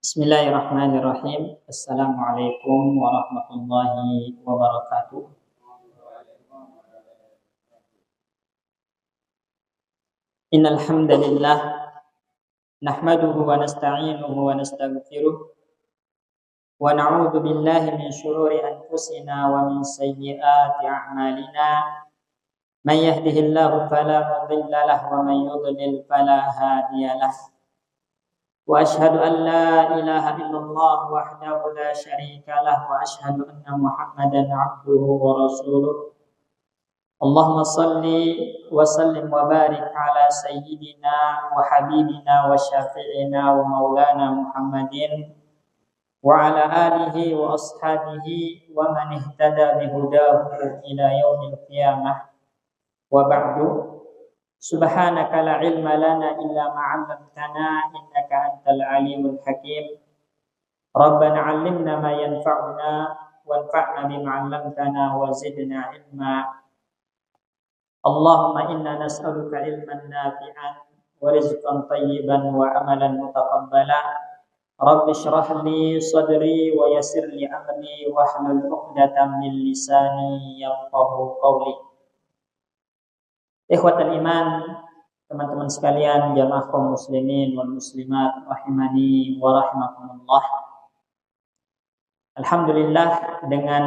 Bismillahirrahmanirrahim. Assalamualaikum warahmatullahi wabarakatuh. Innal hamdalillah nahmaduhu wa nasta'inuhu wa nastaghfiruh wa na'udzu billahi min shururi anfusina wa min sayyiati a'malina. Man yahdihillahu fala mudilla lahu wa man yudlil fala hadiya lahu. وأشهد أن لا إله إلا الله وحده لا شريك له وأشهد أن محمدا عبده ورسوله اللهم صل وسلم وبارك على سيدنا وحبيبنا وشافعنا ومولانا محمد وعلى آله وأصحابه ومن اهتدى بهداه إلى يوم القيامة وبعد Subhanaka la ilma lana illa ma 'allamtana innaka antal alimul hakim. Rabbana 'allimna ma yanfa'una wanfa'na bima 'allamtana wa zidna ilma. Allahumma inna nas'aluka ilman nafi'an wa rizqan tayyiban wa amalan mutaqabbala. Rabbi shrah li sadri wa yassir li amri wahlul 'uqdatam min lisani yafqahu qawli. Ikhwatal iman, teman-teman sekalian, jamaah kaum muslimin wal muslimat rahimani wa rahimakumullah. Alhamdulillah, dengan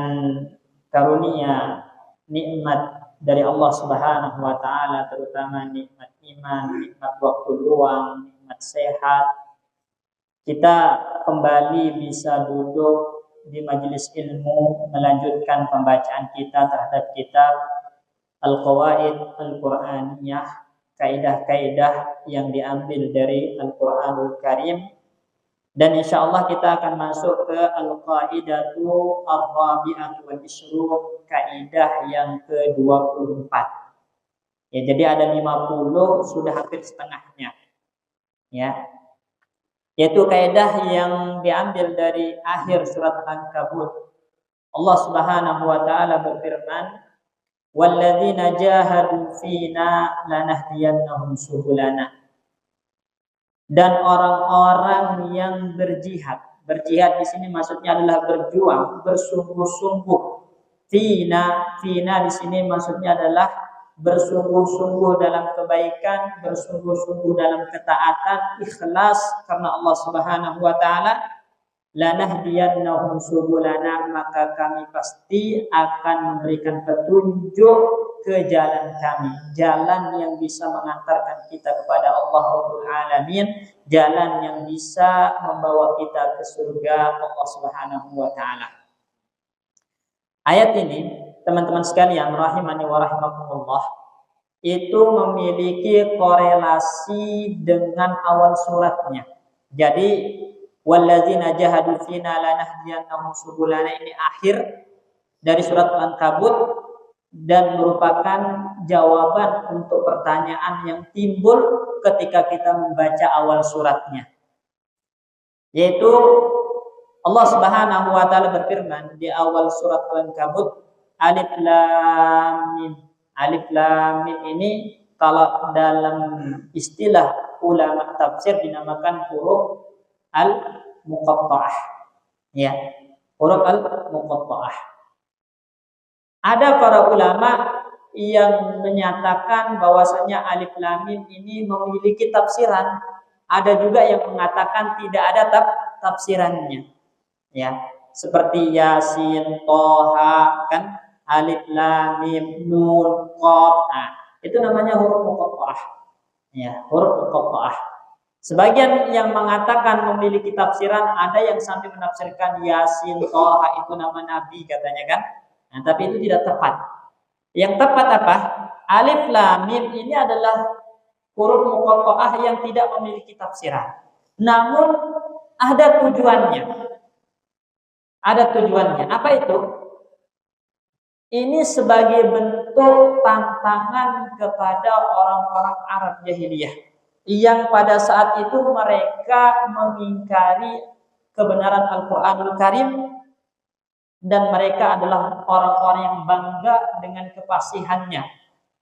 karunia nikmat dari Allah Subhanahu wa taala, terutama nikmat iman, nikmat waktu luang, nikmat sehat, kita kembali bisa duduk di majelis ilmu melanjutkan pembacaan kita terhadap kitab Al-Qawaid Al-Qur'aniyah, kaidah-kaidah yang diambil dari Al-Qur'anul Karim. Dan insyaallah kita akan masuk ke Al-Qaidatu Ar-Rabi'atu wal Ishrun, kaidah yang ke-24. Ya, jadi ada 50, sudah hampir setengahnya. Ya. Yaitu kaidah yang diambil dari akhir surat Al-Ankabut. Allah Subhanahu wa taala berfirman, walladzina jahadu fina lanahdiyannahum subulana. Dan orang-orang yang berjihad di sini maksudnya adalah berjuang, bersungguh-sungguh. Fina di sini maksudnya adalah bersungguh-sungguh dalam kebaikan, bersungguh-sungguh dalam ketaatan, ikhlas karena Allah Subhanahu wa taala. Lanahdiyannahum subulana, maka kami pasti akan memberikan petunjuk ke jalan kami, jalan yang bisa mengantarkan kita kepada Allah Rabbul Alamin, jalan yang bisa membawa kita ke surga Allah Subhanahu wa taala. Ayat ini, teman-teman sekalian rahimani wa rahimakumullah, itu memiliki korelasi dengan awal suratnya. Jadi walladzina jahadu fina lanahdiyannahum subulana, ini akhir dari surat Al-Ankabut dan merupakan jawaban untuk pertanyaan yang timbul ketika kita membaca awal suratnya. Yaitu Allah Subhanahu wa taala berfirman di awal surat Al-Ankabut, Alif Lam Mim. Alif Lam Mim ini kalau dalam istilah ulama tafsir dinamakan huruf al-muqatta'ah. Ya, huruf al-muqatta'ah. Ada para ulama yang menyatakan bahwasanya alif lam mim ini memiliki tafsiran. Ada juga yang mengatakan tidak ada tafsirannya. Ya, seperti Yasin, Toha, kan alif lam mim nun qaf. Nah, itu namanya huruf muqatta'ah. Ya, huruf muqatta'ah. Sebagian yang mengatakan memiliki tafsiran, ada yang sampai menafsirkan Yasin, Toha itu nama Nabi katanya kan. Nah, tapi itu tidak tepat. Yang tepat apa? Alif Lam Mim ini adalah huruf muqatta'ah yang tidak memiliki tafsiran. Namun ada tujuannya. Ada tujuannya. Apa itu? Ini sebagai bentuk tantangan kepada orang-orang Arab jahiliyah yang pada saat itu mereka mengingkari kebenaran Al-Quranul Karim, dan mereka adalah orang-orang yang bangga dengan kefasihannya,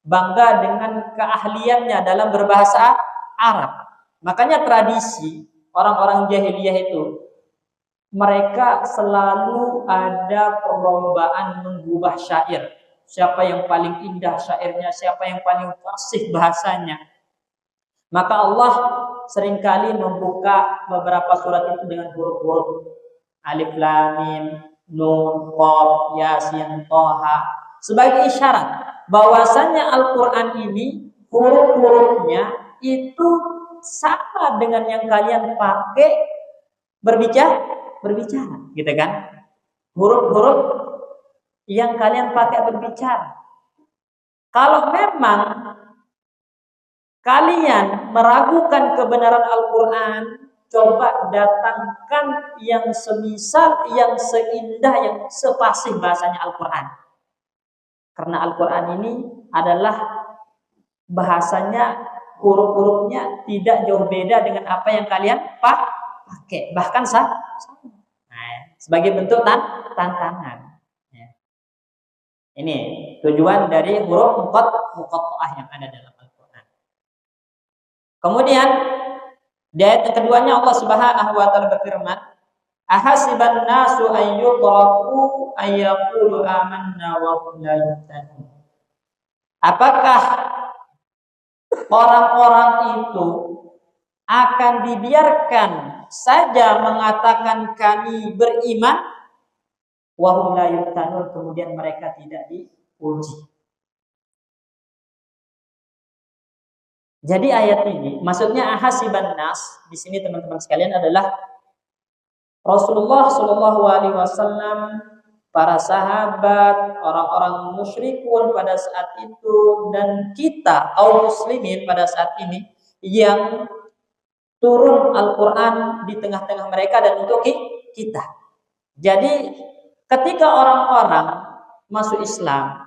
bangga dengan keahliannya dalam berbahasa Arab. Makanya tradisi orang-orang jahiliyah itu mereka selalu ada perlombaan mengubah syair. Siapa yang paling indah syairnya, siapa yang paling fasih bahasanya. Maka Allah seringkali membuka beberapa surat itu dengan huruf-huruf Alif Lam Mim, Nun, Qaf, Yasin, Thaha sebagai isyarat bahwasannya Al-Qur'an ini huruf-hurufnya itu sama dengan yang kalian pakai berbicara, gitu kan? Huruf-huruf yang kalian pakai berbicara. Kalau memang kalian meragukan kebenaran Al-Quran, coba datangkan yang semisal, yang seindah, yang sepasih bahasanya Al-Quran. Karena Al-Quran ini adalah bahasanya, huruf-hurufnya tidak jauh beda dengan apa yang kalian pakai. Bahkan sama. Sebagai bentuk tantangan. Ini tujuan dari huruf muqatta'ah yang ada dalam Al-Quran. Kemudian di ayat yang keduanya Allah Subhanahu wa taala berfirman, "Ahasiban nasu an yutraku ay yaqulu amanna wa hum la yuftanun." Apakah orang-orang itu akan dibiarkan saja mengatakan kami beriman, wa hum la yuftanun, kemudian mereka tidak diuji. Jadi ayat ini maksudnya ahasiban nas di sini teman-teman sekalian adalah Rasulullah Shallallahu alaihi wasallam, para sahabat, orang-orang musyrikun pada saat itu, dan kita kaum muslimin pada saat ini yang turun Al-Qur'an di tengah-tengah mereka dan untuk kita. Jadi ketika orang-orang masuk Islam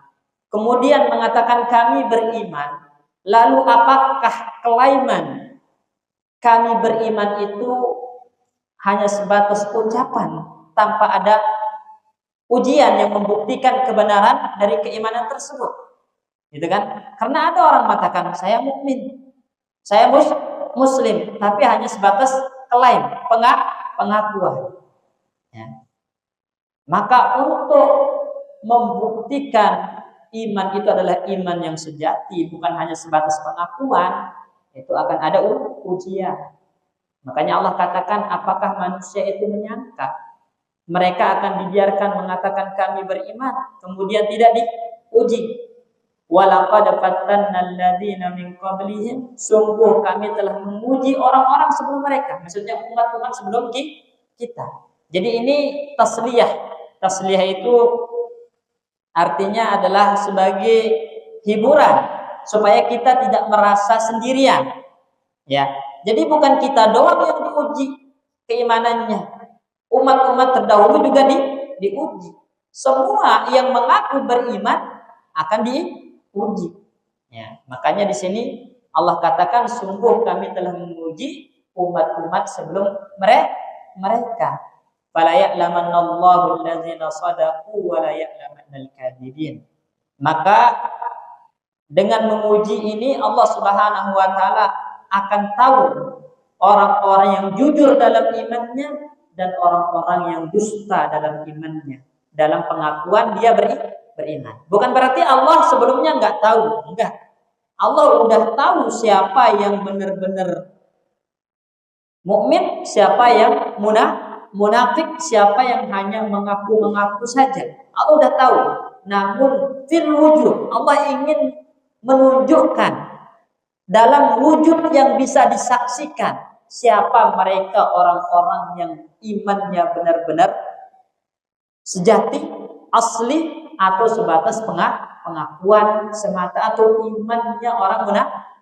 kemudian mengatakan kami beriman, lalu apakah kelaiman kami beriman itu hanya sebatas ucapan tanpa ada ujian yang membuktikan kebenaran dari keimanan tersebut? Gitu kan? Karena ada orang mengatakan saya mukmin, saya muslim, tapi hanya sebatas klaim, pengakuan. Ya. Maka untuk membuktikan iman itu adalah iman yang sejati, bukan hanya sebatas pengakuan, itu akan ada ujian. Makanya Allah katakan, apakah manusia itu menyangka mereka akan dibiarkan mengatakan kami beriman, kemudian tidak diuji? Walaqad fattanna alladziina min qablihim, sungguh kami telah menguji orang-orang sebelum mereka, maksudnya umat-umat sebelum kita. Jadi ini tasliyah. Tasliyah itu artinya adalah sebagai hiburan supaya kita tidak merasa sendirian. Ya. Jadi bukan kita doang yang diuji keimanannya. Umat-umat terdahulu juga diuji. Semua yang mengaku beriman akan diuji. Ya, makanya di sini Allah katakan sungguh kami telah menguji umat-umat sebelum mereka. Fala ya'lamannallahu allazina shadaqu wa la ya'lamannal kadzibin. Maka dengan menguji ini Allah Subhanahu wa taala akan tahu orang-orang yang jujur dalam imannya dan orang-orang yang dusta dalam imannya, dalam pengakuan dia beriman. Bukan berarti Allah sebelumnya nggak tahu, enggak. Allah udah tahu siapa yang benar-benar mukmin, siapa yang munafik, siapa yang hanya mengaku-mengaku saja. Allah udah tahu. Namun fil wujud, Allah ingin menunjukkan dalam wujud yang bisa disaksikan siapa mereka orang-orang yang imannya benar-benar sejati, asli, atau sebatas pengakuan semata, atau imannya orang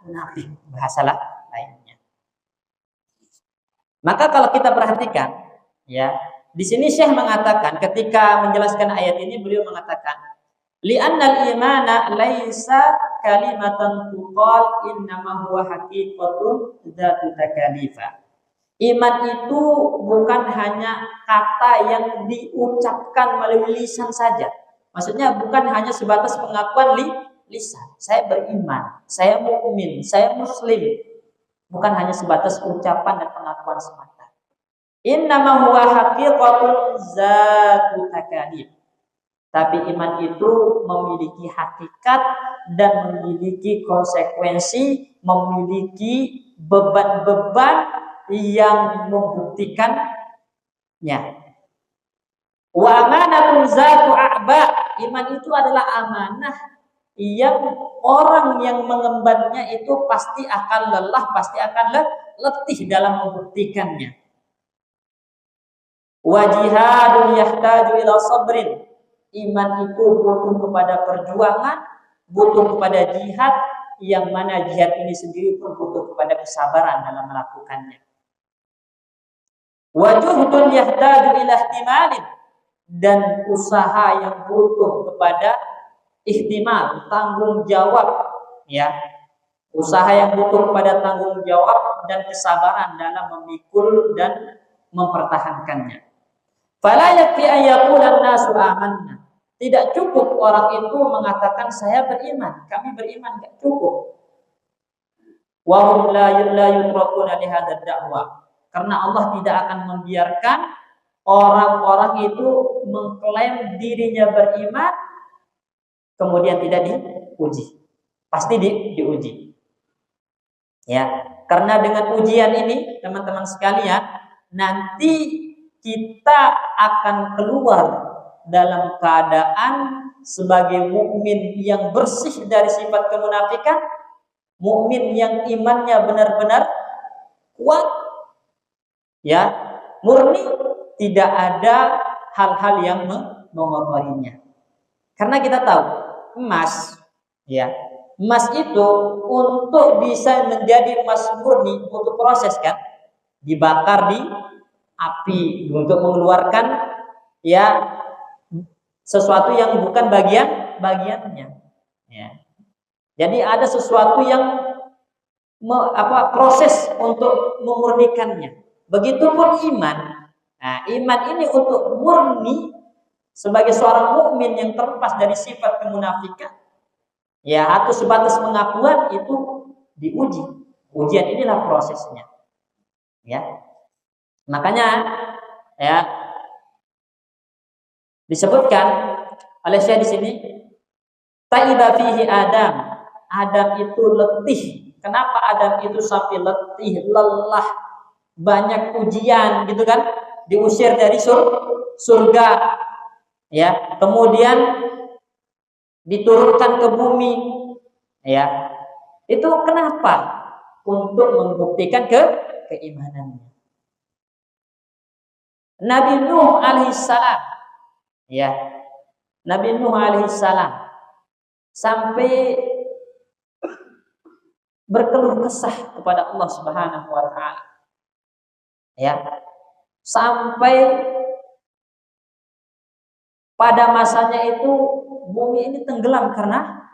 munafik, bahasa lainnya. Maka kalau kita perhatikan, ya, di sini Syekh mengatakan ketika menjelaskan ayat ini, beliau mengatakan li'annal imana laisa kalimatan tuqal innama huwa haqiqatun dzatu takalifa. Iman itu bukan hanya kata yang diucapkan melalui lisan saja. Maksudnya bukan hanya sebatas pengakuan lisan. Saya beriman, saya mukmin, saya muslim. Bukan hanya sebatas ucapan dan pengakuan semata. Innama huwa haqiqatun zatu takalif. Tapi iman itu memiliki hakikat dan memiliki konsekuensi, memiliki beban-beban yang membuktikannya. Wa amanatun zatu a'ba. Iman itu adalah amanah yang orang yang mengembannya itu pasti akan lelah, pasti akan letih dalam membuktikannya. Wa jihadun yahtaju ila sabrin. Iman itu butuh kepada perjuangan, butuh kepada jihad, yang mana jihad ini sendiri pun butuh kepada kesabaran dalam melakukannya. Wa juhdun yahtaju ila ihtimalin. Dan usaha yang butuh kepada ihtimal, tanggung jawab, ya. Usaha yang butuh kepada tanggung jawab dan kesabaran dalam memikul dan mempertahankannya. Fala yakfi an yaqula an-nasu amanna. Tidak cukup orang itu mengatakan saya beriman, kami beriman, tidak cukup. Wa hum la yutrakuna li hadzal da'wa. Karena Allah tidak akan membiarkan orang-orang itu mengklaim dirinya beriman kemudian tidak diuji. Pasti diuji. Ya, karena dengan ujian ini teman-teman sekalian, nanti kita akan keluar dalam keadaan sebagai mukmin yang bersih dari sifat kemunafikan, mukmin yang imannya benar-benar kuat, ya, murni, tidak ada hal-hal yang mengotorinya. Karena kita tahu emas, ya, emas itu untuk bisa menjadi emas murni untuk proses kan, dibakar di api untuk mengeluarkan ya sesuatu yang bukan bagiannya. Ya. Jadi ada sesuatu yang proses untuk memurnikannya. Begitupun iman. Nah, iman ini untuk murni sebagai seorang mukmin yang terlepas dari sifat kemunafikan, ya, atau sebatas pengakuan, itu diuji. Ujian inilah prosesnya. Ya. Makanya ya disebutkan oleh Syekh di sini, taiba fihi Adam. Adam itu letih. Kenapa Adam itu sampai letih, lelah, banyak ujian gitu kan? Diusir dari surga. Ya, kemudian diturunkan ke bumi. Ya. Itu kenapa? Untuk membuktikan keimanannya. Nabi Nuh alaihissalam, ya, Nabi Nuh alaihissalam sampai berkeluh kesah kepada Allah Subhanahu wa taala. Ya. Sampai pada masanya itu bumi ini tenggelam karena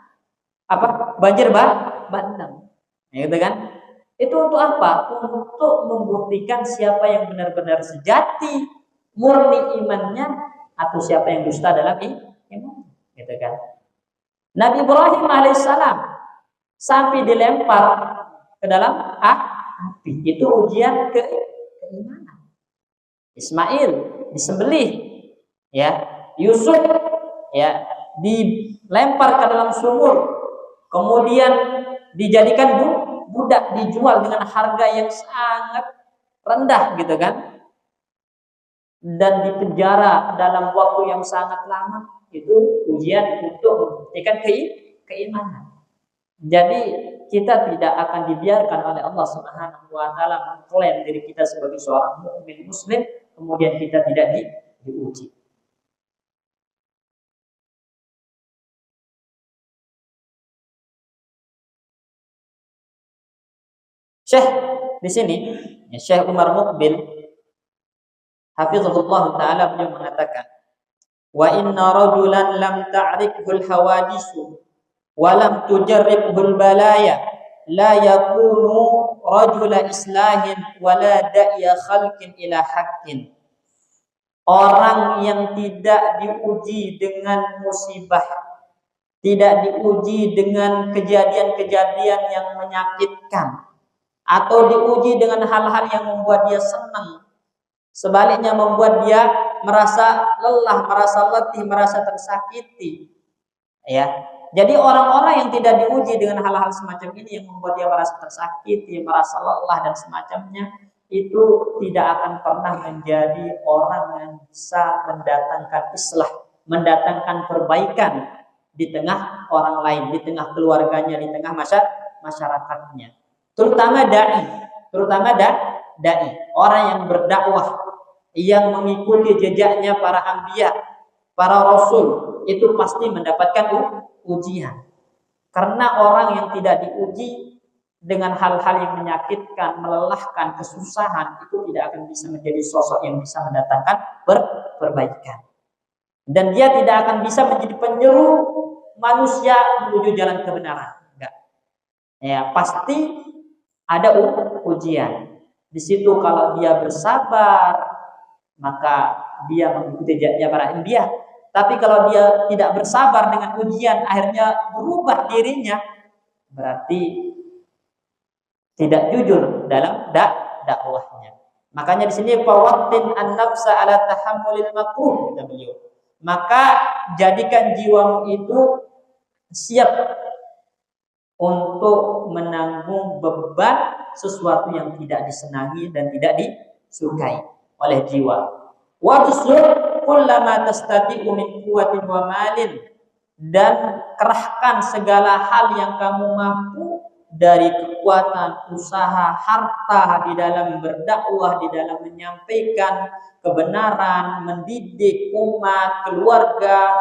apa? Banjir bandang. Ya, gitu kan? Itu untuk apa? Untuk membuktikan siapa yang benar-benar sejati, murni imannya, atau siapa yang dusta dalam iman, gitu kan? Nabi Ibrahim alaihissalam sampai dilempar ke dalam api. Itu ujian keimanan. Ismail disembelih, ya. Yusuf, ya, dilempar ke dalam sumur, kemudian dijadikan budak, dijual dengan harga yang sangat rendah, gitu kan? Dan dipenjara dalam waktu yang sangat lama. Itu ujian untuk membuktikan keimanan. Jadi kita tidak akan dibiarkan oleh Allah Subhanahu wa taala mengklaim diri kita sebagai seorang mukmin muslim kemudian kita tidak diuji. Syekh di sini, ya, Syekh Umar Muqbil hafizahullah taala, beliau mengatakan, wa inna rajulan lam ta'rifhul hawadisu wa lam tujarribhul balaya la yakunu rajula islahin wa la da'iya khalqin ila haqqin. Orang yang tidak diuji dengan musibah, tidak diuji dengan kejadian-kejadian yang menyakitkan, atau diuji dengan hal-hal yang membuat dia senang, Sebaliknya membuat dia merasa lelah, merasa letih, merasa tersakiti. Ya. Jadi orang-orang yang tidak diuji dengan hal-hal semacam ini yang membuat dia merasa tersakiti, merasa lelah dan semacamnya, itu tidak akan pernah menjadi orang yang bisa mendatangkan islah, mendatangkan perbaikan di tengah orang lain, di tengah keluarganya, di tengah masyarakatnya. Terutama dai, orang yang berdakwah, yang mengikuti jejaknya para anbiya, para rasul, itu pasti mendapatkan ujian. Karena orang yang tidak diuji dengan hal-hal yang menyakitkan, melelahkan, kesusahan, itu tidak akan bisa menjadi sosok yang bisa mendatangkan perbaikan. Dan dia tidak akan bisa menjadi penyeru manusia menuju jalan kebenaran. Enggak. Ya, pasti ada ujian. Di situ kalau dia bersabar, maka dia mengikuti jejaknya para anbiya. Tapi kalau dia tidak bersabar dengan ujian, akhirnya berubah dirinya, berarti tidak jujur dalam dakwahnya. Makanya di sini fawattin an-nafsa ala tahammulil makruh, kata beliau. Maka jadikan jiwamu itu siap untuk menanggung beban sesuatu yang tidak disenangi dan tidak disukai oleh jiwa. Wa tusur kullama tastati'u min quwwatin wa malin, dan kerahkan segala hal yang kamu mampu dari kekuatan, usaha, harta di dalam berdakwah, di dalam menyampaikan kebenaran, mendidik umat, keluarga.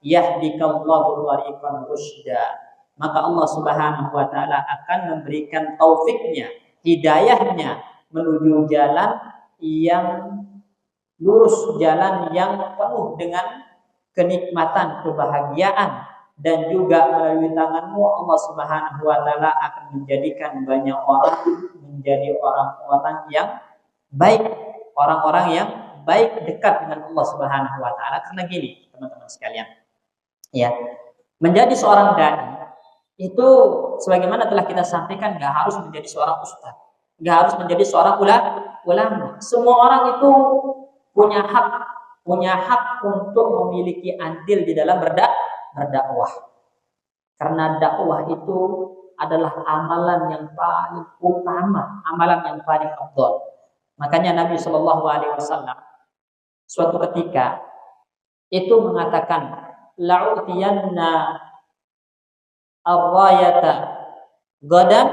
Yahdikallahu thariqan rusyda, maka Allah Subhanahu wa taala akan memberikan taufiknya, hidayahnya menuju jalan yang lurus, jalan yang penuh dengan kenikmatan, kebahagiaan. Dan juga melalui tanganmu Allah Subhanahu wa taala akan menjadikan banyak orang menjadi orang-orang yang baik, orang-orang yang baik dekat dengan Allah Subhanahu wa taala. Karena gini, teman-teman sekalian, ya, menjadi seorang dai itu sebagaimana telah kita sampaikan, gak harus menjadi seorang ustaz, gak harus menjadi seorang ulama. Semua orang itu punya hak untuk memiliki andil di dalam berdakwah. Karena dakwah itu adalah amalan yang paling utama, amalan yang paling afdal. Makanya Nabi Shallallahu Alaihi Wasallam suatu ketika itu mengatakan, la'utiyanna ar-rayata gadan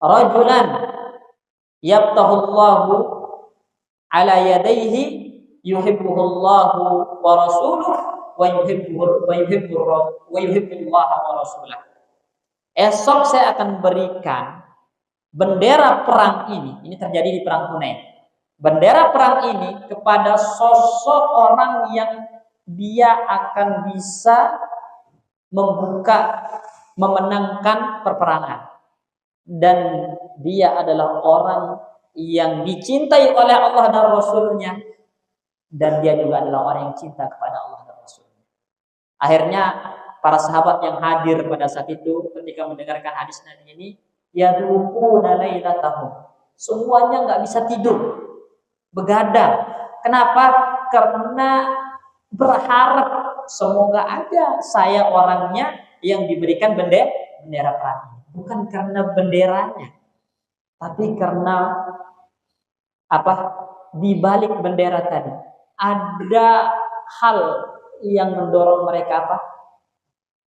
rajulan yabtahullahu ala yadayhi yuhibbuhullahu wa rasuluhu wa yuhibbullaha wa rasulah. Esok saya akan berikan bendera perang ini terjadi di perang Hunain. Bendera perang ini kepada sosok orang yang dia akan bisa memenangkan perperangan, dan dia adalah orang yang dicintai oleh Allah dan Rasulnya, dan dia juga adalah orang yang cinta kepada Allah dan Rasulnya. Akhirnya para sahabat yang hadir pada saat itu ketika mendengarkan hadis Nabi ini, yadukuna lailatahum, semuanya nggak bisa tidur, begadang. Kenapa? Karena berharap semoga ada saya orangnya yang diberikan bendera perang. Bukan karena benderanya, tapi karena apa? Di balik bendera tadi ada hal yang mendorong mereka apa?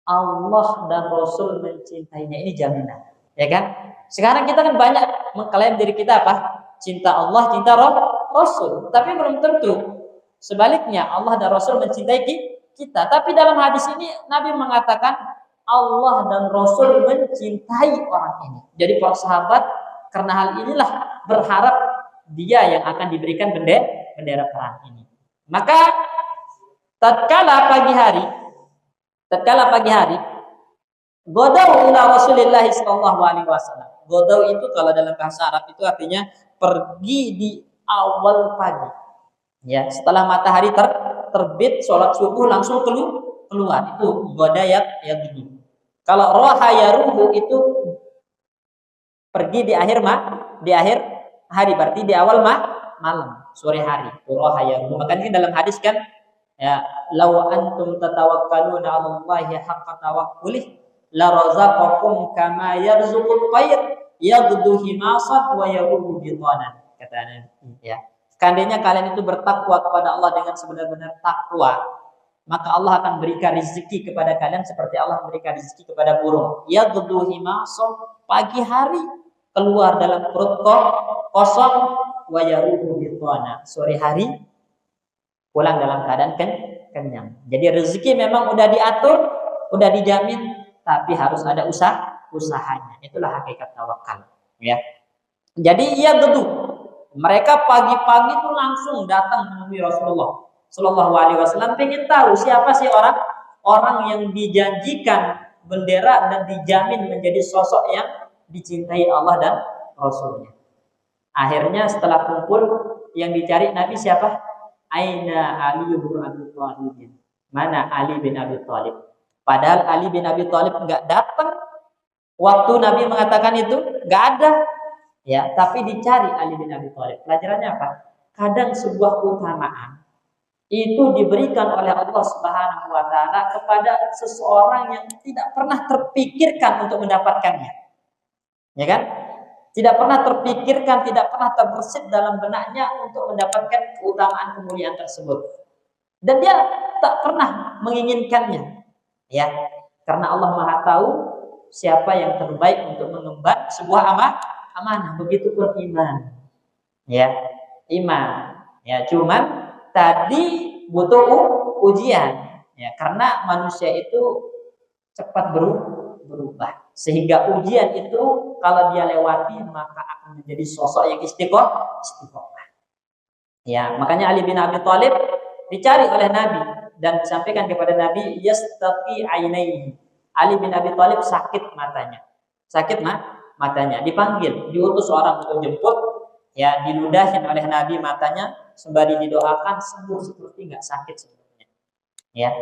Allah dan Rasul mencintainya. Ini jaminan, ya kan? Sekarang kita kan banyak mengklaim diri kita apa? Cinta Allah, cinta Rasul. Tapi belum tentu sebaliknya Allah dan Rasul mencintai kita. Tapi dalam hadis ini Nabi mengatakan Allah dan Rasul mencintai orang ini. Jadi para sahabat karena hal inilah berharap dia yang akan diberikan bendera perang ini. Maka tatkala pagi hari godau ila Rasulillah sallallahu alaihi wasallam. Godau itu kalau dalam bahasa Arab itu artinya pergi di awal pagi. Ya, setelah matahari terbit, sholat subuh langsung keluar. Itu goda ya gitu. Kalau roha yaruhu itu pergi di akhir hari, berarti di awal malam, sore hari. Quraha yarbu. Makanya dalam hadis kan ya, law antum tatawakkaluna 'ala Allahi haqqa tawakkuli la razaqakum kama yarzuqut tayr yaghdu himasan wa yaruhu bitanan. Kata Nabi ya. Seandainya kalian itu bertakwa kepada Allah dengan sebenar-benar takwa, maka Allah akan berikan rezeki kepada kalian seperti Allah memberikan rezeki kepada burung. Yaghdu himasan, pagi hari keluar dalam perut kosong, wa yaruhu bitana, sore hari pulang dalam keadaan kenyang. Jadi rezeki memang udah diatur, udah dijamin, tapi harus ada usahanya. Itulah hakikat tawakal, ya. Jadi ia gedu. Mereka pagi-pagi itu langsung datang menemui Rasulullah Shallallahu Alaihi Wasallam, pengen tahu siapa sih orang yang dijanjikan bendera dan dijamin menjadi sosok yang dicintai Allah dan Rasulnya. Akhirnya setelah kumpul, yang dicari Nabi siapa? Aina Ali bin Abi Thalib. Mana Ali bin Abi Thalib? Padahal Ali bin Abi Thalib nggak datang waktu Nabi mengatakan itu, nggak ada. Ya, tapi dicari Ali bin Abi Thalib. Pelajarannya apa? Kadang sebuah keutamaan itu diberikan oleh Allah Subhanahu wa taala kepada seseorang yang tidak pernah terpikirkan untuk mendapatkannya. Ya kan? Tidak pernah terpikirkan, tidak pernah terbersit dalam benaknya untuk mendapatkan keutamaan kemuliaan tersebut. Dan dia tak pernah menginginkannya. Ya, karena Allah Maha tahu siapa yang terbaik untuk mengemban sebuah amanah. Begitupun iman. Ya, iman. Ya, cuman tadi butuh ujian. Ya, karena manusia itu cepat berubah. Sehingga ujian itu kalau dia lewati maka akan menjadi sosok yang istiqomah. Ya, makanya Ali bin Abi Thalib dicari oleh Nabi dan disampaikan kepada Nabi, yastaqi ainaihi. Ali bin Abi Thalib sakit matanya. Sakit matanya, dipanggil, diutus orang untuk jemput, ya, diludahin oleh Nabi matanya sembari didoakan sembuh seperti enggak sakit sebelumnya. Ya.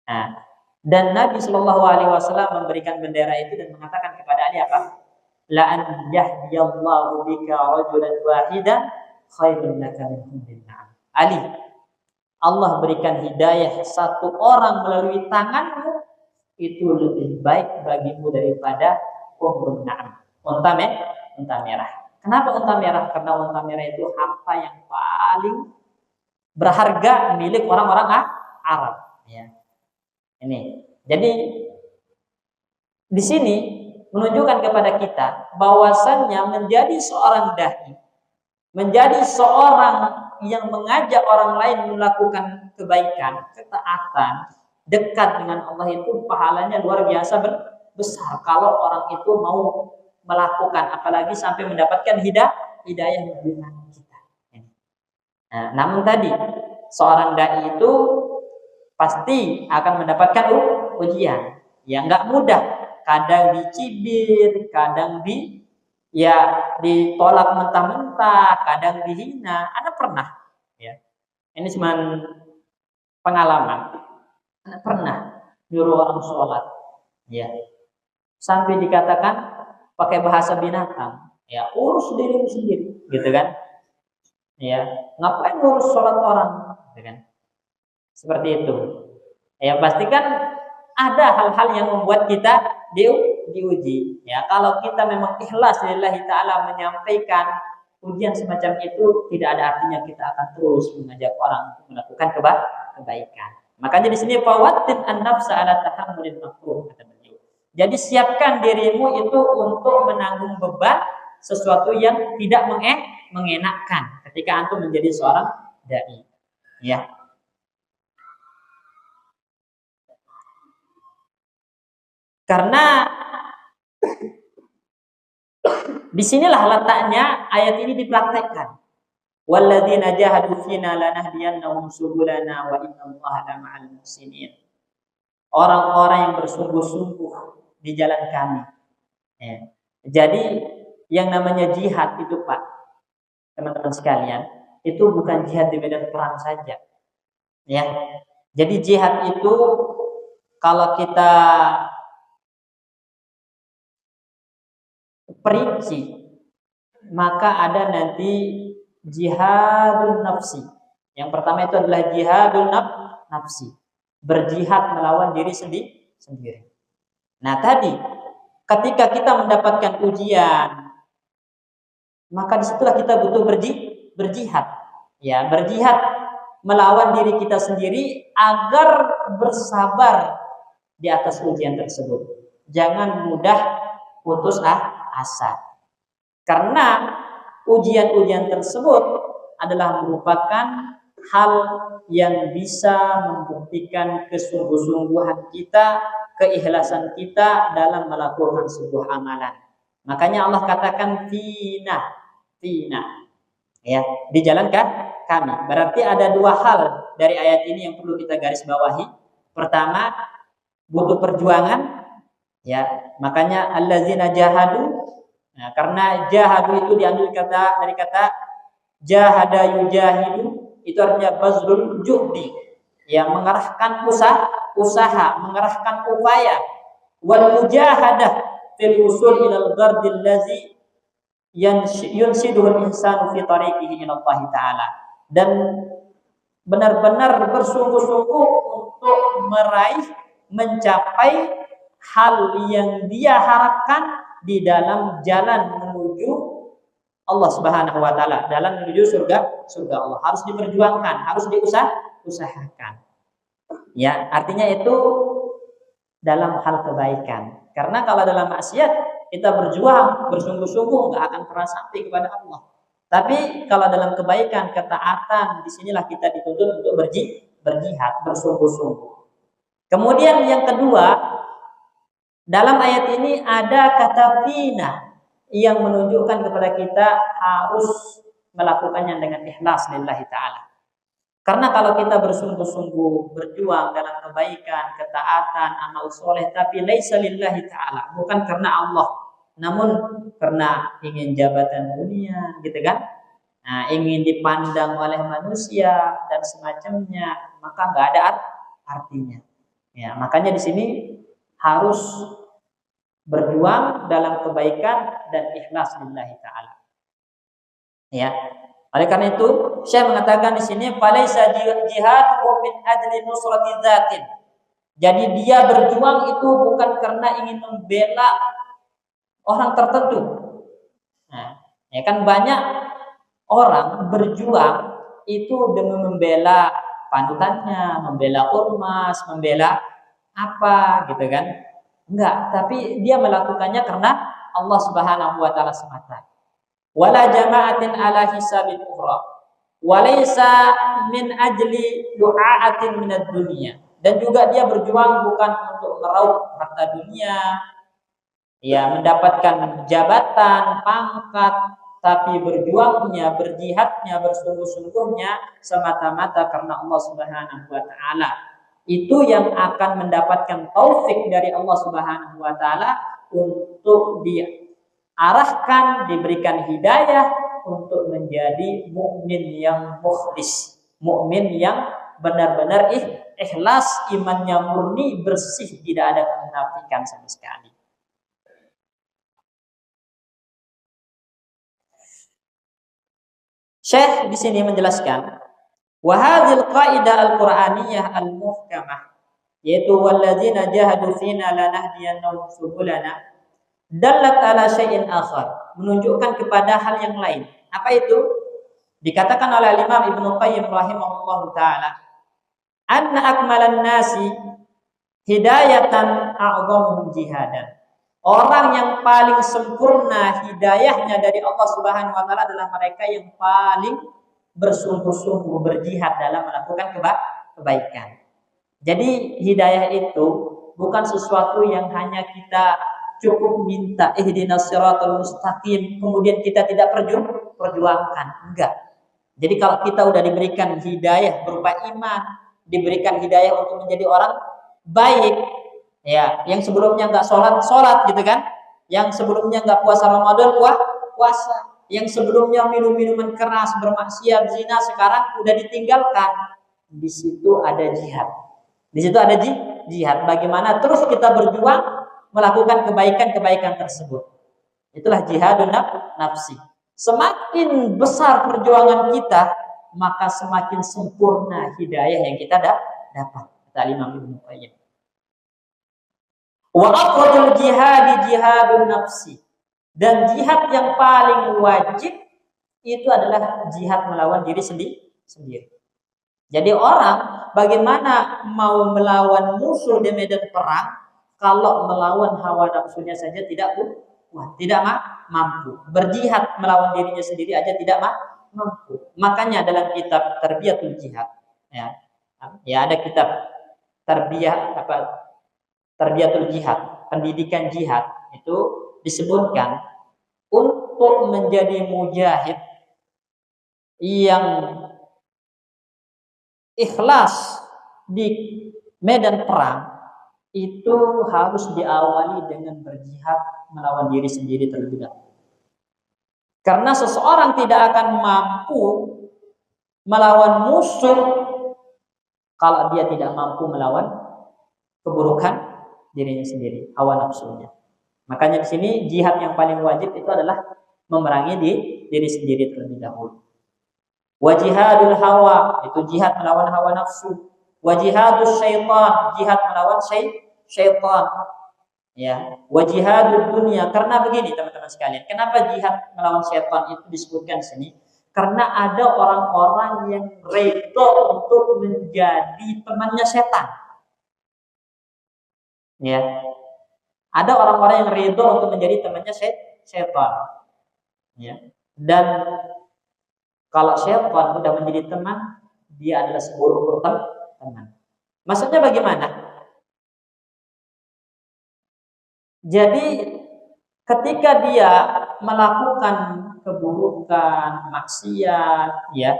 Nah, dan Nabi Shallallahu Alaihi Wasallam memberikan bendera itu dan mengatakan kepada Ali apa? La an yahdiyallahu bika rajulan wahidan khairun laka min humrin na'am. Ali, Allah berikan hidayah satu orang melalui tanganmu itu lebih baik bagimu daripada humrun na'am. Unta merah. Kenapa unta merah? Karena unta merah itu harta yang paling berharga milik orang-orang Arab. Ya. Ini. Jadi di sini menunjukkan kepada kita bahwasannya menjadi seorang dai, menjadi seorang yang mengajak orang lain melakukan kebaikan, ketaatan, dekat dengan Allah itu pahalanya luar biasa besar kalau orang itu mau melakukan, apalagi sampai mendapatkan hidayah dari kita. Nah, namun tadi seorang dai itu pasti akan mendapatkan ujian. Ya nggak mudah. Kadang dicibir, kadang ditolak mentah-mentah, kadang dihina. Ana pernah. Ya. Ini cuma pengalaman. Ana pernah nyuruh orang sholat. Ya. Sampai dikatakan pakai bahasa binatang. Ya, urus dirimu sendiri, gitu kan? Ya, ngapain urus sholat orang, gitu kan? Seperti itu. Ya, pastikan ada hal-hal yang membuat kita diuji. Ya, kalau kita memang ikhlas lillahi ta'ala menyampaikan ujian semacam itu, tidak ada artinya kita akan terus mengajak orang untuk melakukan kebaikan. Makanya di sini fawatin an-nafsa ala tahammulil makruh, kata beliau. Jadi siapkan dirimu itu untuk menanggung beban sesuatu yang tidak mengenakkan ketika antum menjadi seorang dai. Ya. Karena disinilah letaknya ayat ini dipraktekkan. Walladzina jahadu fina lanahdiyannahum subulana wa innallaha lama'al muhsinin. Orang-orang yang bersungguh-sungguh di jalan kami. Ya. Jadi yang namanya jihad itu, Pak, teman-teman sekalian, itu bukan jihad di medan perang saja. Ya. Jadi jihad itu kalau kita perinci, maka ada nanti jihadun nafsi. Yang pertama itu adalah jihadun nafsi. Berjihad melawan diri sendiri. Nah, tadi ketika kita mendapatkan ujian, maka disitulah kita butuh berjihad. Ya, berjihad melawan diri kita sendiri agar bersabar di atas ujian tersebut. Jangan mudah putus asa. Karena ujian-ujian tersebut adalah merupakan hal yang bisa membuktikan kesungguh-sungguhan kita, keikhlasan kita dalam melakukan sebuah amalan. Makanya Allah katakan fina, ya, dijalankan kami. Berarti ada dua hal dari ayat ini yang perlu kita garis bawahi. Pertama, butuh perjuangan, ya. Makanya allazina jahadu. Nah, karena jahadu itu diambil dari kata jahada yujahidu, itu artinya bazlul juhdi, yang mengerahkan usaha, mengerahkan upaya. Wal mujahadah fil usul ila al-ghard allazi yunsiduhu al-insanu fi tariqihi ila Allah taala. Dan benar-benar bersungguh-sungguh untuk mencapai hal yang dia harapkan di dalam jalan menuju Allah Subhanahu wa taala, jalan menuju surga Allah. Harus diperjuangkan, harus diusahakan. Ya, artinya itu dalam hal kebaikan. Karena kalau dalam maksiat kita berjuang bersungguh-sungguh nggak akan pernah sampai kepada Allah. Tapi kalau dalam kebaikan, ketaatan, disinilah kita dituntut untuk berjihad, bersungguh-sungguh. Kemudian yang kedua, dalam ayat ini ada kata fina yang menunjukkan kepada kita harus melakukannya dengan ikhlas lillahi ta'ala. Karena kalau kita bersungguh-sungguh berjuang dalam kebaikan, ketaatan, amal soleh, tapi laisa lillahi ta'ala, bukan karena Allah, namun karena ingin jabatan dunia, gitu kan? Nah, ingin dipandang oleh manusia dan semacamnya, maka nggak ada artinya. Ya, makanya di sini harus berjuang dalam kebaikan dan ikhlas lillahi ta'ala. Ya. Oleh karena itu, Syekh mengatakan di sini falaisa jihadu min ajli nusrati dzatin. Jadi dia berjuang itu bukan karena ingin membela orang tertentu. Nah, ya kan banyak orang berjuang itu demi membela panutannya, membela ormas, membela apa gitu kan? Enggak, tapi dia melakukannya karena Allah Subhanahu wa taala semata. Wala jama'atin ala hisabil ukhra. Walaysa min ajli du'aatin minad dunya. Dan juga dia berjuang bukan untuk meraup harta dunia, ya mendapatkan jabatan, pangkat, tapi berjuangnya, berjihadnya, bersungguh-sungguhnya semata-mata karena Allah Subhanahu wa taala. Itu yang akan mendapatkan taufik dari Allah Subhanahu wa taala untuk diarahkan, diberikan hidayah untuk menjadi mukmin yang mukhlis, mukmin yang benar-benar ikhlas, imannya murni, bersih, tidak ada kemunafikan sama sekali. Syekh di sini menjelaskan wa hadhil qaidah al-Qur'aniyah al-muhkamah, yaitu walladzina jahadu fina lanahdiyannahum subulana, dallat ala syai'in akhar, menunjukkan kepada hal yang lain. Apa itu? Dikatakan oleh Imam Ibnu Qayyim rahimahullahu taala, anna akmalan nasi hidayatan a'dhamuhum jihadan. Orang yang paling sempurna hidayahnya dari Allah Subhanahu wa taala adalah mereka yang paling bersungguh-sungguh berjihad dalam melakukan kebaikan. Jadi hidayah itu bukan sesuatu yang hanya kita cukup minta ihdinas siratal mustaqim kemudian kita tidak perjuangkan. Enggak. Jadi kalau kita udah diberikan hidayah berupa iman, diberikan hidayah untuk menjadi orang baik, ya, yang sebelumnya enggak sholat gitu kan, yang sebelumnya enggak puasa Ramadan puasa, yang sebelumnya minum minuman keras, bermaksiat, zina, sekarang udah ditinggalkan. Di situ ada jihad. Di situ ada jihad. Bagaimana terus kita berjuang melakukan kebaikan-kebaikan tersebut. Itulah jihadun nafsi. Semakin besar perjuangan kita, maka semakin sempurna hidayah yang kita dapat. Kata Imam Ibnu Qayyim. Wa afdalul jihad jihadun nafsi. Dan jihad yang paling wajib itu adalah jihad melawan diri sendiri. Jadi orang bagaimana mau melawan musuh di medan perang kalau melawan hawa nafsunya saja tidak kuat, tidak mampu. Berjihad melawan dirinya sendiri aja tidak mampu. Makanya dalam kitab Tarbiyatul Jihad, ya ada kitab Tarbiyatul Jihad, pendidikan jihad, itu disebutkan untuk menjadi mujahid yang ikhlas di medan perang itu harus diawali dengan berjihad melawan diri sendiri terlebih dahulu. Karena seseorang tidak akan mampu melawan musuh kalau dia tidak mampu melawan keburukan dirinya sendiri, hawa nafsunya. Makanya di sini jihad yang paling wajib itu adalah memerangi diri sendiri terlebih dahulu. Wajihadul hawa, itu jihad melawan hawa nafsu. Wajihadus syaitan, jihad melawan syaitan. Ya, wajihadul dunia. Karena begini teman-teman sekalian, kenapa jihad melawan syaitan itu disebutkan di sini? Karena ada orang-orang yang rela untuk menjadi temannya setan. Ya, ada orang-orang yang rela untuk menjadi temannya setan. Ya, dan kalau syaitan sudah menjadi teman, dia adalah seburuk-buruk teman. Maksudnya bagaimana? Jadi ketika dia melakukan keburukan, maksiat, ya,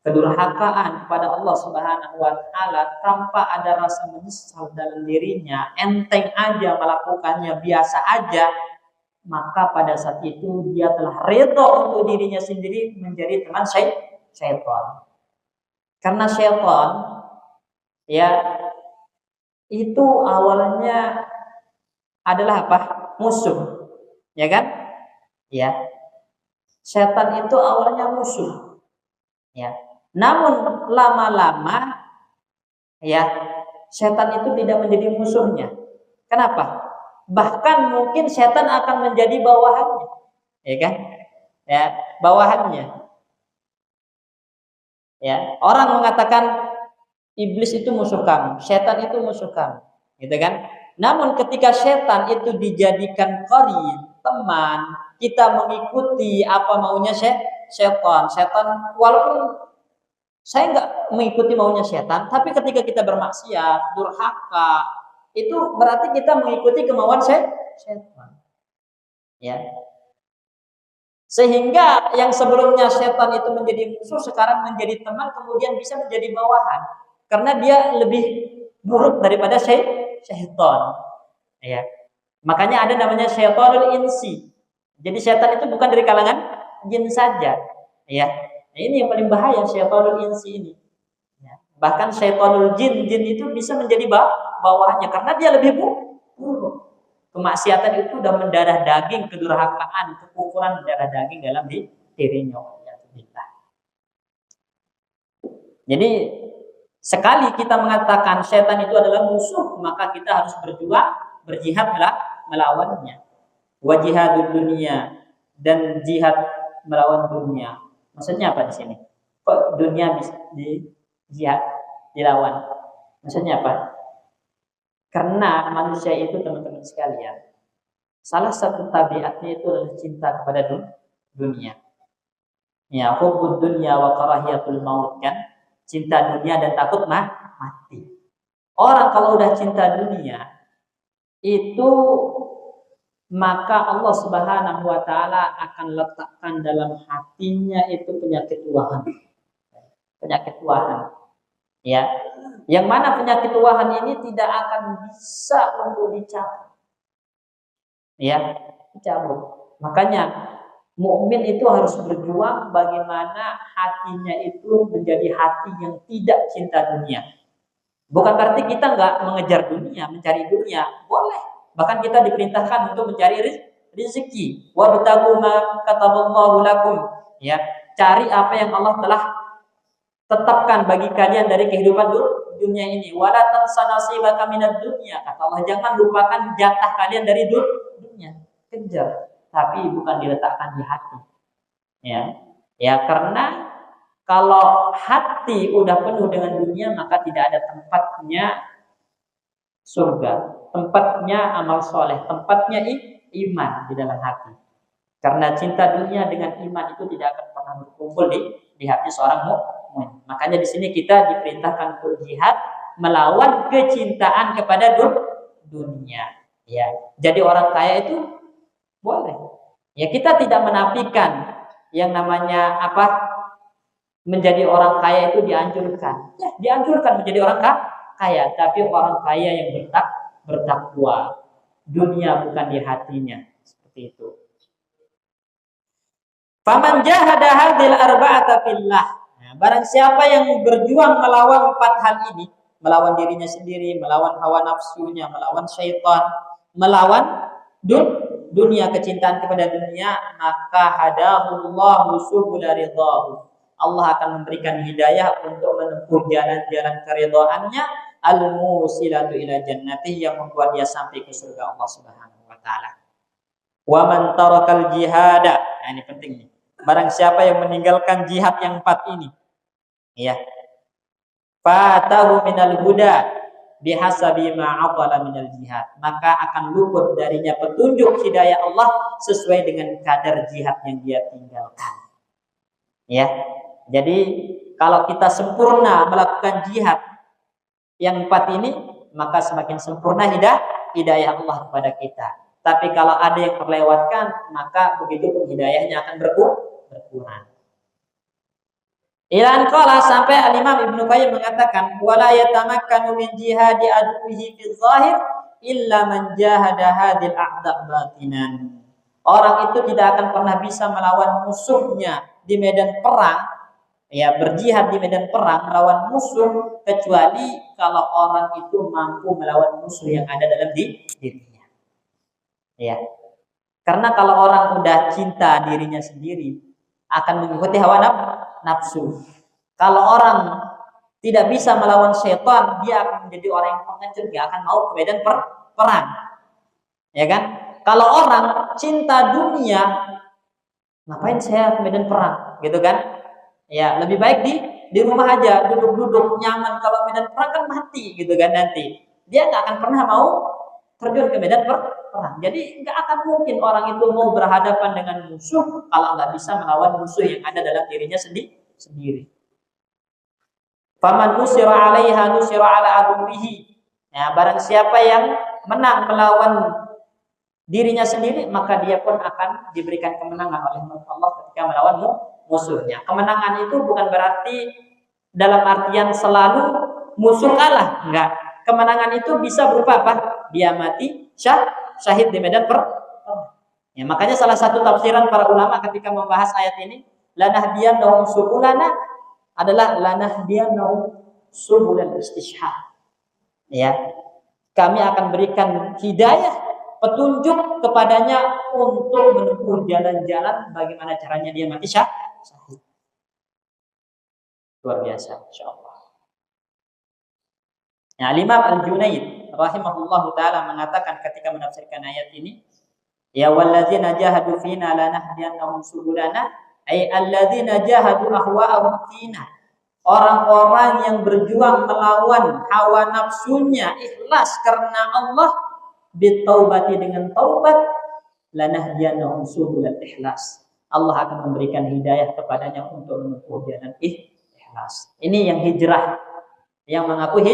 kedurhakaan kepada Allah Subhanahu wa taala tanpa ada rasa menyesal dalam dirinya, enteng aja melakukannya, biasa aja, maka pada saat itu dia telah reda untuk dirinya sendiri menjadi teman syaitan. Karena syaitan, ya, itu awalnya adalah apa? Musuh, ya kan? Ya, syaitan itu awalnya musuh, ya. Namun lama-lama, ya, syaitan itu tidak menjadi musuhnya. Kenapa? Bahkan mungkin setan akan menjadi bawahannya, ya kan? Ya, bawahannya. Ya, orang mengatakan iblis itu musuh kamu, setan itu musuh kamu, gitu kan? Namun ketika setan itu dijadikan qarin, teman, kita mengikuti apa maunya setan. Setan, walaupun saya nggak mengikuti maunya setan, tapi ketika kita bermaksiat, durhaka, itu berarti kita mengikuti kemauan setan. Ya. Sehingga yang sebelumnya setan itu menjadi musuh sekarang menjadi teman, kemudian bisa menjadi bawahan. Karena dia lebih buruk daripada syaitan. Ya. Makanya ada namanya syaitanul insi. Jadi setan itu bukan dari kalangan jin saja. Ya. Nah, ini yang paling bahaya, syaitanul insi ini. Ya. Bahkan syaitanul jin itu bisa menjadi bawahannya karena dia lebih buruk. Kemaksiatan itu sudah mendarah daging, kedurhakaan, kekufuran mendarah daging dalam dirinya. Jadi sekali kita mengatakan setan itu adalah musuh, maka kita harus berjuang, berjihad melawannya. Wajihadul dunia, dan jihad melawan dunia. Maksudnya apa di sini? Kok dunia bisa dilawan? Maksudnya apa? Karena manusia itu teman-teman sekalian, salah satu tabiatnya itu adalah cinta kepada dunia. Ya, hubbud dunya wa karahiyatul maut, kan? Cinta dunia dan takut mati. Orang kalau udah cinta dunia itu, maka Allah Subhanahu wa taala akan letakkan dalam hatinya itu penyakit wahan. Penyakit wahan. Ya, yang mana penyakit wahan ini tidak akan bisa untuk dicabut. Ya, dicabut. Makanya mukmin itu harus berjuang bagaimana hatinya itu menjadi hati yang tidak cinta dunia. Bukan berarti kita nggak mengejar dunia, mencari dunia, boleh. Bahkan kita diperintahkan untuk mencari rezeki. Wabtagu ma kataballahu lakum. Ya, cari apa yang Allah telah tetapkan bagi kalian dari kehidupan dunia ini. Wala tansa nasibaka minad dunya. Kata Allah, jangan lupakan jatah kalian dari dunia. Kejar, tapi bukan diletakkan di hati. Ya. Ya, karena kalau hati udah penuh dengan dunia, maka tidak ada tempatnya surga, tempatnya amal soleh, tempatnya iman di dalam hati. Karena cinta dunia dengan iman itu tidak akan pernah berkumpul di hati seorang mukmin. Makanya di sini kita diperintahkan untuk jihad melawan kecintaan kepada dunia. Ya, jadi orang kaya itu boleh. Ya, kita tidak menafikan yang namanya menjadi orang kaya itu dianjurkan. Ya, dianjurkan menjadi orang kaya, tapi orang kaya yang bertakwa. Dunia bukan di hatinya. Seperti itu. Faman jahada hadhil arba'ata fillah. Nah, barang siapa yang berjuang melawan 4 hal ini, melawan dirinya sendiri, melawan hawa nafsunya, melawan syaitan, melawan dunia, kecintaan kepada dunia, maka hadahullahu subul ridhahu. Allah akan memberikan hidayah untuk menempuh jalan-jalan keridhaannya, al-musilatu ila jannati, yang membuat dia sampai ke surga Allah Subhanahu wa taala. Wa man tarakal jihada. Nah, ini penting nih. Barang siapa yang meninggalkan jihad yang 4 ini, ya, fatahu minal huda bihasabi ma aqala minal jihad, maka akan luput darinya petunjuk hidayah Allah sesuai dengan kadar jihad yang dia tinggalkan. Ya. Jadi kalau kita sempurna melakukan jihad yang 4 ini, maka semakin sempurna hidayah Allah kepada kita. Tapi kalau ada yang terlewatkan, maka begitu pun hidayahnya akan berkurang. Ilan qala, sampai al-Imam Ibnu Qayyim mengatakan, wala yatamakkanu min jihadi aduhi fi zahir illa man jahada hadil a'da' batinan. Orang itu tidak akan pernah bisa melawan musuhnya di medan perang, ya, berjihad di medan perang melawan musuh, kecuali kalau orang itu mampu melawan musuh yang ada dalam dirinya. Ya. Karena kalau orang udah cinta dirinya sendiri, akan mengikuti hawa nafsu. Kalau orang tidak bisa melawan setan, dia akan menjadi orang yang pengecut, dia akan mau ke medan perang. Ya kan? Kalau orang cinta dunia, ngapain saya ke medan perang, gitu kan? Ya, lebih baik di rumah aja, duduk-duduk nyaman. Kalau medan perang kan mati, gitu kan, nanti. Dia nggak akan pernah mau terjun ke medan perang. Jadi nggak akan mungkin orang itu mau berhadapan dengan musuh kalau nggak bisa melawan musuh yang ada dalam dirinya sendiri. Faman nusira 'alaiha nusira 'ala aduwwihi. Ya, barang siapa yang menang melawan dirinya sendiri, maka dia pun akan diberikan kemenangan oleh Allah ketika melawan musuhnya. Kemenangan itu bukan berarti dalam artian selalu musuh kalah, enggak. Kemenangan itu bisa berupa apa? Dia mati syahid di medan perang. Ya, makanya salah satu tafsiran para ulama ketika membahas ayat ini, lanahdiyannahum subulana, adalah lanahdiyannahum subulal istishhad. Ya. Kami akan berikan hidayah, petunjuk kepadanya untuk menempuh jalan-jalan bagaimana caranya dia mati syahid. Luar biasa, insyaallah. Ya, Imam Al-Junaid rahimahullahu taala mengatakan ketika menafsirkan ayat ini, ya walladzina jahadu fina lanahdiyannahum subulana, ay alladzina jahadu ahwa'ahum fina. Orang-orang yang berjuang melawan hawa nafsunya ikhlas karena Allah, bitaubati, dengan taubat, lanahdiyannahum subulal ikhlas. Allah akan memberikan hidayah kepadanya untuk menempuh jalan ikhlas. Ini yang hijrah, yang mengaku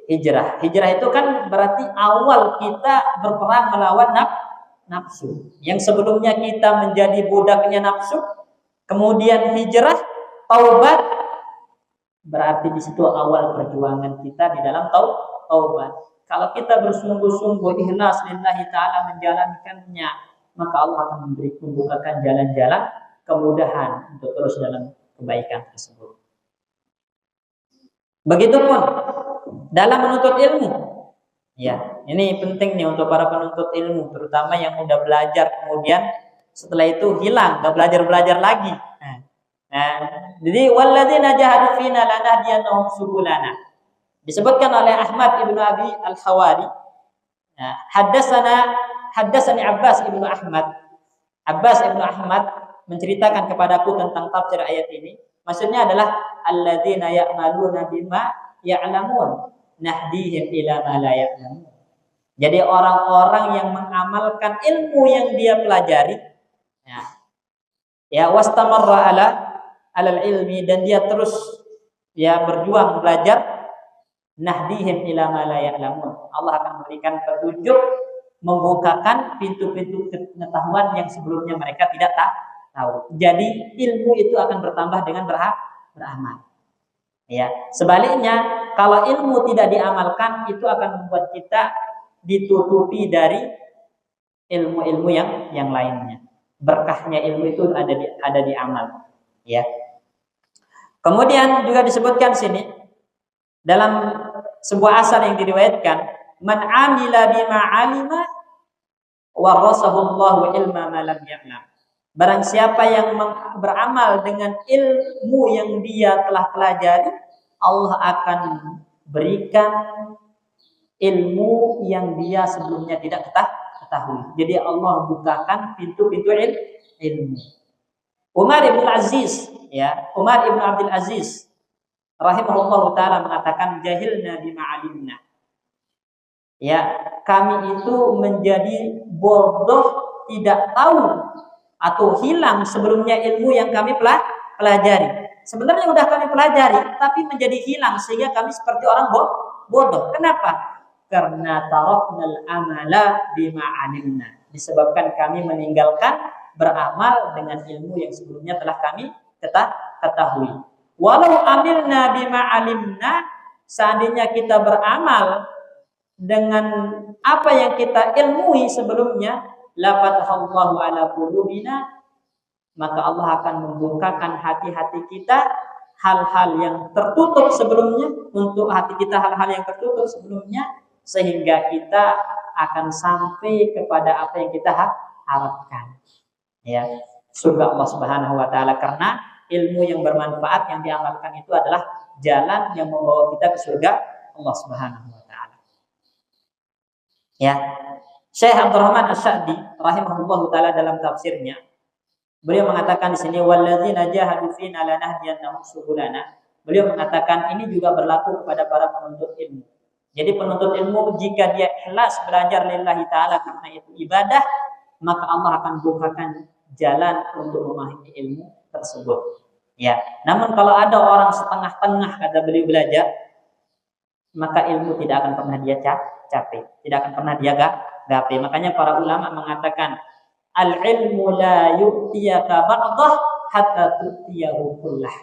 hijrah. Hijrah itu kan berarti awal kita berperang melawan nafsu. Yang sebelumnya kita menjadi budaknya nafsu, kemudian hijrah, taubat, berarti di situ awal perjuangan kita di dalam taubat. Kalau kita bersungguh-sungguh ikhlas lillahi ta'ala menjalankannya, maka Allah akan membukakan jalan-jalan kemudahan untuk terus dalam kebaikan tersebut. Begitupun dalam menuntut ilmu. Ya, Ini penting nih untuk para penuntut ilmu, terutama yang udah belajar kemudian setelah itu hilang, nggak belajar lagi. Nah, jadi walladzina jahadu fina lanahdiyannahum subulana. Disebutkan oleh Ahmad ibnu Abi Al-Hawari. Nah, haddasani Abbas ibnu Ahmad. Abbas ibnu Ahmad menceritakan kepadaku tentang tafsir ayat ini. Maksudnya adalah alladzina ya'maluna bima ya'lamun nahdihim ila ma la ya'lamun. Jadi orang-orang yang mengamalkan ilmu yang dia pelajari, ya wastamarra alal ilmi, dan dia terus ya berjuang belajar, nahdihim ila ma la ya'lamun. Allah akan memberikan petunjuk, membukakan pintu-pintu pengetahuan yang sebelumnya mereka tidak tahu. Jadi ilmu itu akan bertambah dengan beramal. Ya, sebaliknya kalau ilmu tidak diamalkan itu akan membuat kita ditutupi dari ilmu-ilmu yang lainnya. Berkahnya ilmu itu ada di amal, ya. Kemudian juga disebutkan sini dalam sebuah asar yang diriwayatkan, man amila bima alima warasahu Allahu ilma ma lam ya'lam. Barang siapa yang beramal dengan ilmu yang dia telah pelajari, Allah akan berikan ilmu yang dia sebelumnya tidak ketahui. Jadi Allah bukakan pintu-pintu ilmu. Umar ibn Aziz, ya, Umar ibn Abdul Aziz rahimahullahu taala mengatakan jahilna bima alimna. Ya, kami itu menjadi bodoh, tidak tahu atau hilang sebelumnya ilmu yang kami pelajari. Sebenarnya sudah kami pelajari, tapi menjadi hilang sehingga kami seperti orang bodoh. Kenapa? Karena taraknal amala bima alimna. Disebabkan kami meninggalkan beramal dengan ilmu yang sebelumnya telah kami ketahui. Walau amilna bima alimna, seandainya kita beramal dengan apa yang kita ilmui sebelumnya, la fatahallahu ala qulubina, maka Allah akan membukakan hati-hati kita hal-hal yang tertutup sebelumnya, untuk hati kita hal-hal yang tertutup sebelumnya, sehingga kita akan sampai kepada apa yang kita harapkan, ya, surga Allah Subhanahu wa taala. Karena ilmu yang bermanfaat yang diamalkan itu adalah jalan yang membawa kita ke surga Allah Subhanahu wa taala. Ya, Syekh Abdurrahman As-Sa'di rahimahullahu taala dalam tafsirnya, beliau mengatakan di sini walladzina jahadu fina lanahdiyannahum subulana. Beliau mengatakan ini juga berlaku kepada para penuntut ilmu. Jadi penuntut ilmu jika dia ikhlas belajar lillahi ta'ala karena itu ibadah, maka Allah akan bukakan jalan untuk memahami ilmu tersebut. Ya, namun kalau ada orang setengah-tengah kata beliau belajar, maka ilmu tidak akan pernah dia capai, tidak akan pernah dia gapai. Makanya para ulama mengatakan al-ilmu la yu'tiyaka ba'dah hatta tu'tiyahu kullah.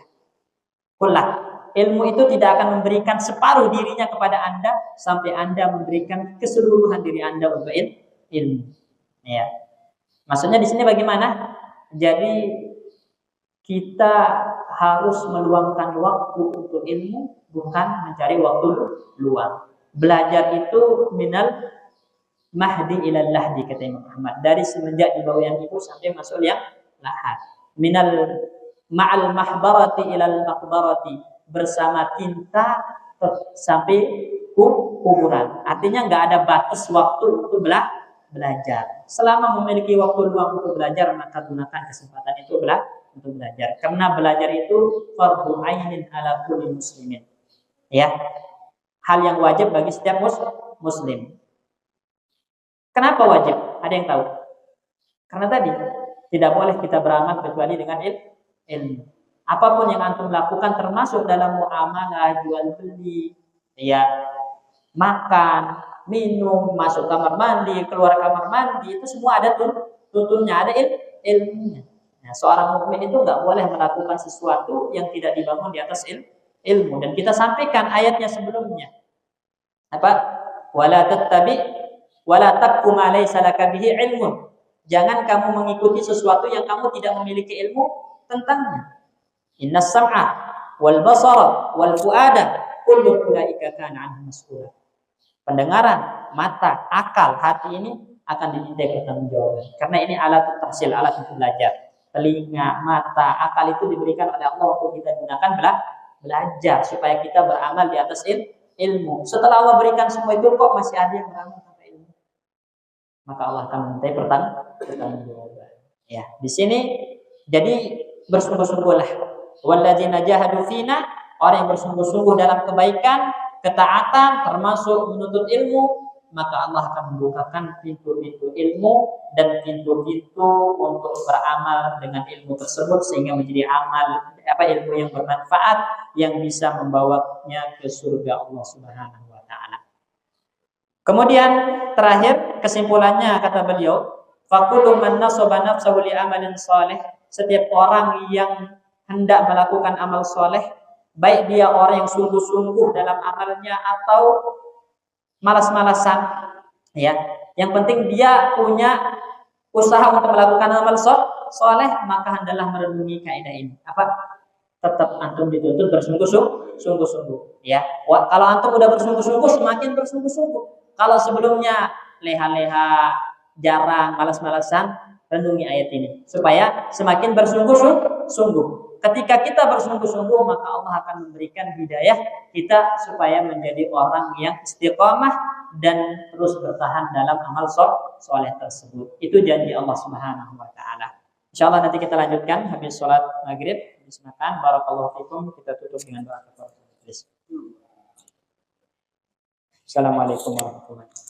Ilmu itu tidak akan memberikan separuh dirinya kepada Anda sampai Anda memberikan keseluruhan diri Anda untuk ilmu. Ya. Maksudnya di sini bagaimana? Jadi kita harus meluangkan waktu untuk ilmu, bukan mencari waktu luang. Belajar itu minal mahdi ilal lahdi, kata Imam Ahmad, dari semenjak di bawah yang ibu sampai masuk yang lahad. Minal ma'al mahbarati ilal maqbarati, bersama tinta sampai kuburan. Artinya nggak ada batas waktu untuk belajar. Selama memiliki waktu luang untuk belajar, maka gunakan kesempatan itu untuk belajar. Karena belajar itu fardhu ainin ala kulli muslimin. Ya, hal yang wajib bagi setiap muslim. Kenapa wajib? Ada yang tahu? Karena tadi tidak boleh kita beramal kecuali dengan ilmu. Apapun yang antum lakukan termasuk dalam muamalah, jual beli, ya, makan, minum, masuk kamar mandi, keluar kamar mandi, itu semua ada tuntunnya, ada ilmunya. Nah, seorang mukmin itu nggak boleh melakukan sesuatu yang tidak dibangun di atas ilmu. Dan kita sampaikan ayatnya sebelumnya. Apa? Wala taqfu ma laysa laka bihi ilmun. Jangan kamu mengikuti sesuatu yang kamu tidak memiliki ilmu tentangnya. Innas sam'a wal basara wal fuada kullu ulaika kana anhu mas'ula. pendengaran, mata, akal, hati ini akan dimintai pertanggungjawaban. Karena ini alat tahsil, alat untuk belajar. Telinga, mata, akal itu diberikan oleh Allah untuk kita gunakan belajar supaya kita beramal di atas ilmu. Setelah Allah berikan semua itu kok masih ada yang beramal tanpa ilmu, maka Allah akan memintai pertanggungjawaban. Ya, di sini jadi bersungguh-sungguhlah. Walladzina jahadu fina, orang yang bersungguh-sungguh dalam kebaikan, ketaatan termasuk menuntut ilmu, maka Allah akan membukakan pintu-pintu ilmu dan pintu-pintu untuk beramal dengan ilmu tersebut sehingga menjadi ilmu yang bermanfaat yang bisa membawanya ke surga Allah Subhanahu wa taala. Kemudian terakhir kesimpulannya kata beliau, faqulu man nasaba nafsahu li amalin saleh, setiap orang yang hendak melakukan amal soleh, baik dia orang yang sungguh-sungguh dalam amalnya atau malas-malasan, ya, yang penting dia punya usaha untuk melakukan amal soleh, maka hendaklah merenungi kaidah ini. Apa? Tetap antum dituntut bersungguh-sungguh, ya. Kalau antum udah bersungguh-sungguh, semakin bersungguh-sungguh. Kalau sebelumnya leha-leha, jarang, malas-malasan, renungi ayat ini supaya semakin bersungguh-sungguh. Ketika kita bersungguh-sungguh, maka Allah akan memberikan hidayah kita supaya menjadi orang yang istiqamah dan terus bertahan dalam amal soleh tersebut. Itu janji Allah Subhanahu wa taala. Insyaallah nanti kita lanjutkan habis sholat maghrib. Bismillah, barakallahu fikum. Kita tutup dengan doa kafaratul majlis. Assalamualaikum warahmatullahi wabarakatuh.